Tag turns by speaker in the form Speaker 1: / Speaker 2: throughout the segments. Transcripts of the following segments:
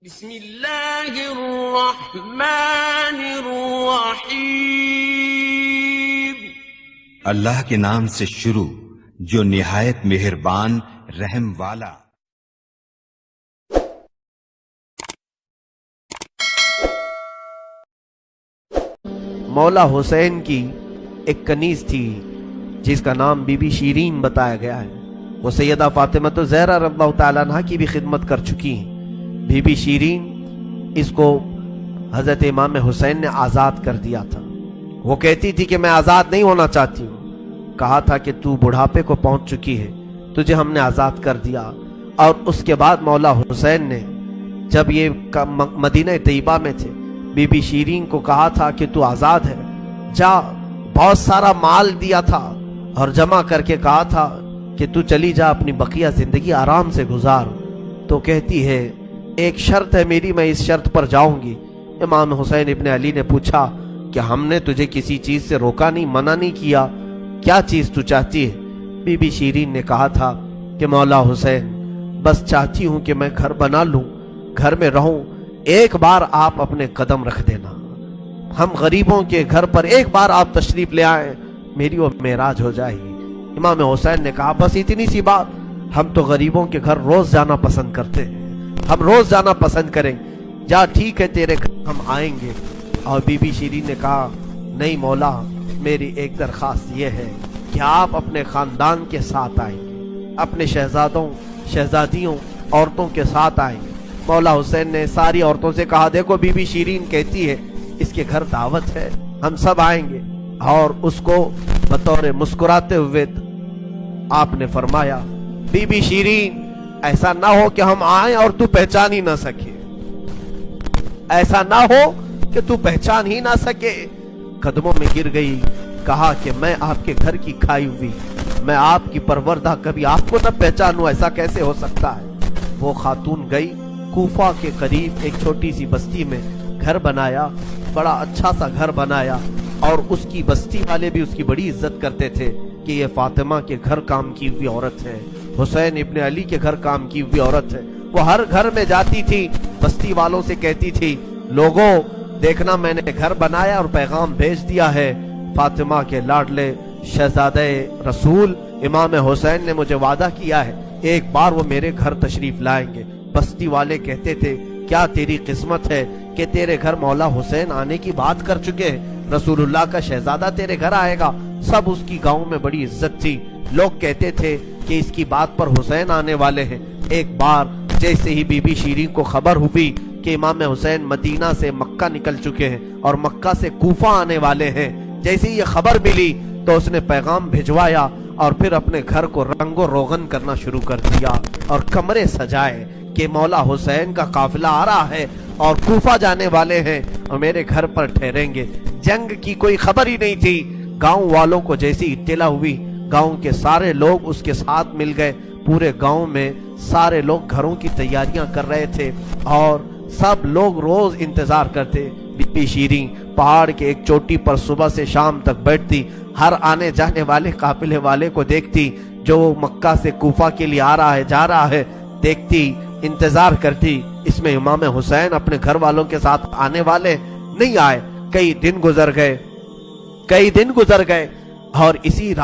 Speaker 1: بسم اللہ الرحمن الرحیم۔
Speaker 2: اللہ کے نام سے شروع جو نہایت مہربان رحم والا۔
Speaker 3: مولا حسین کی ایک کنیز تھی جس کا نام بی بی شیرین بتایا گیا ہے۔ وہ سیدہ فاطمہ الزہرا رضی اللہ تعالیٰ عنہ کی بھی خدمت کر چکی ہیں۔ بی بی شیرین اس کو حضرت امام حسین نے آزاد کر دیا تھا۔ وہ کہتی تھی کہ میں آزاد نہیں ہونا چاہتی ہوں۔ کہا تھا کہ تو بڑھاپے کو پہنچ چکی ہے، تجھے ہم نے آزاد کر دیا۔ اور اس کے بعد مولا حسین نے جب یہ مدینہ طیبہ میں تھے، بی بی شیرین کو کہا تھا کہ تو آزاد ہے، جا۔ بہت سارا مال دیا تھا اور جمع کر کے کہا تھا کہ تو چلی جا، اپنی بقیہ زندگی آرام سے گزار۔ تو کہتی ہے ایک شرط ہے میری، میں اس شرط پر جاؤں گی۔ امام حسین ابن علی نے پوچھا کہ ہم نے تجھے کسی چیز سے روکا نہیں، منع نہیں کیا، کیا چیز تو چاہتی ہے؟ بی بی شیرین نے کہا تھا کہ مولا حسین بس چاہتی ہوں کہ میں گھر بنا لوں، گھر میں رہوں، ایک بار آپ اپنے قدم رکھ دینا، ہم غریبوں کے گھر پر ایک بار آپ تشریف لے آئیں، میری وہ معراج ہو جائے گی۔ امام حسین نے کہا بس اتنی سی بات، ہم تو غریبوں کے گھر روز جانا پسند کرتے ہیں، ہم روز جانا پسند کریں، جا ٹھیک ہے تیرے گھر ہم آئیں گے۔ اور بی بی شیرین نے کہا نہیں مولا، میری ایک درخواست یہ ہے کہ آپ اپنے خاندان کے ساتھ آئیں گے، اپنے شہزادوں شہزادیوں عورتوں کے ساتھ آئیں گے۔ مولا حسین نے ساری عورتوں سے کہا دیکھو بی بی شیرین کہتی ہے اس کے گھر دعوت ہے، ہم سب آئیں گے۔ اور اس کو بطور مسکراتے ہوئے آپ نے فرمایا بی بی شیرین ایسا نہ ہو کہ ہم آئیں اور تو پہچان ہی نہ سکے، ایسا نہ ہو کہ تو پہچان ہی نہ سکے۔ قدموں میں گر گئی، کہا کہ میں آپ کے گھر کی کھائی ہوئی، میں آپ کی پروردہ، کبھی آپ کو نہ پہچانوں، ایسا کیسے ہو سکتا ہے؟ وہ خاتون گئی، کوفہ کے قریب ایک چھوٹی سی بستی میں گھر بنایا، بڑا اچھا سا گھر بنایا، اور اس کی بستی والے بھی اس کی بڑی عزت کرتے تھے کہ یہ فاطمہ کے گھر کام کی ہوئی عورت ہے، حسین ابن علی کے گھر کام کی ہوئی عورت ہے۔ وہ ہر گھر میں جاتی تھی، بستی والوں سے کہتی تھی لوگوں دیکھنا میں نے گھر بنایا اور پیغام بھیج دیا ہے، فاطمہ کے لاڈلے شہزادہ رسول امام حسین نے مجھے وعدہ کیا ہے ایک بار وہ میرے گھر تشریف لائیں گے۔ بستی والے کہتے تھے کیا تیری قسمت ہے کہ تیرے گھر مولا حسین آنے کی بات کر چکے ہیں، رسول اللہ کا شہزادہ تیرے گھر آئے گا۔ سب اس کی گاؤں میں بڑی عزت تھی، لوگ کہتے تھے کہ اس کی بات پر حسین آنے والے ہیں۔ ایک بار جیسے ہی بی بی شیرین کو خبر ہوئی کہ امام حسین مدینہ سے مکہ نکل چکے ہیں اور مکہ سے کوفہ آنے والے ہیں، جیسے ہی یہ خبر ملی تو اس نے پیغام بھجوایا اور پھر اپنے گھر کو رنگ و روغن کرنا شروع کر دیا اور کمرے سجائے کہ مولا حسین کا قافلہ آ رہا ہے اور کوفہ جانے والے ہیں اور میرے گھر پر ٹھہریں گے۔ جنگ کی کوئی خبر ہی نہیں تھی۔ گاؤں والوں کو جیسی اطلاع ہوئی، گاؤں کے سارے لوگ اس کے ساتھ مل گئے۔ پورے گاؤں میں سارے لوگ گھروں کی تیاریاں کر رہے تھے اور سب لوگ روز انتظار کرتے۔ بی بی شیرین پہاڑ کے ایک چوٹی پر صبح سے شام تک بیٹھتی، ہر آنے جانے والے قافلے والے کو دیکھتی، جو مکہ سے کوفہ کے لیے آ رہا ہے جا رہا ہے، دیکھتی، انتظار کرتی۔ اس میں امام حسین اپنے گھر والوں کے ساتھ آنے والے نہیں آئے۔ کئی دن گزر گئے اور اسی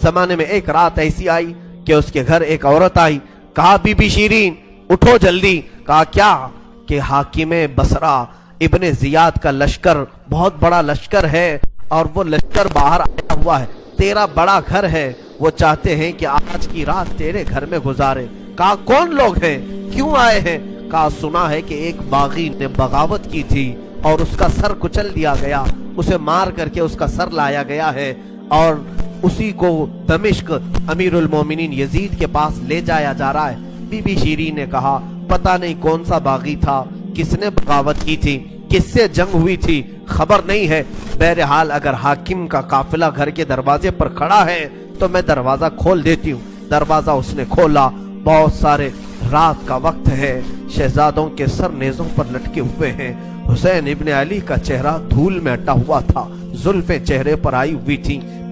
Speaker 3: زمانے میں ایک رات ایسی آئی کہ اس کے گھر ایک عورت آئی، کہا بی بی شیرین اٹھو جلدی۔ کہا کیا؟ کہ حاکم بصرہ ابن زیاد کا لشکر، بہت بڑا لشکر ہے اور وہ لشکر باہر آیا ہوا ہے، تیرا بڑا گھر ہے، وہ چاہتے ہیں کہ آج کی رات تیرے گھر میں گزارے۔ کہا کون لوگ ہیں، کیوں آئے ہیں؟ کہا سنا ہے کہ ایک باغی نے بغاوت کی تھی اور اس کا سر کچل دیا گیا، اسے مار کر کے اس کا سر لایا گیا ہے اور اسی کو دمشق امیر المومنین یزید کے پاس لے جایا جا رہا ہے۔ بی بی شیرین نے کہا پتہ نہیں کون سا باغی تھا، کس نے بغاوت کی تھی، کس سے جنگ ہوئی تھی، خبر نہیں ہے۔ بہرحال اگر حاکم کا قافلہ گھر کے دروازے پر کھڑا ہے تو میں دروازہ کھول دیتی ہوں۔ دروازہ اس نے کھولا، بہت سارے رات کا وقت ہے، شہزادوں کے سر نیزوں پر لٹکے ہوئے ہیں، حسین ابن علی کا چہرہ دھول میں اٹا ہوا تھا، زلفیں چہرے پر آئی ہوئی تھیں۔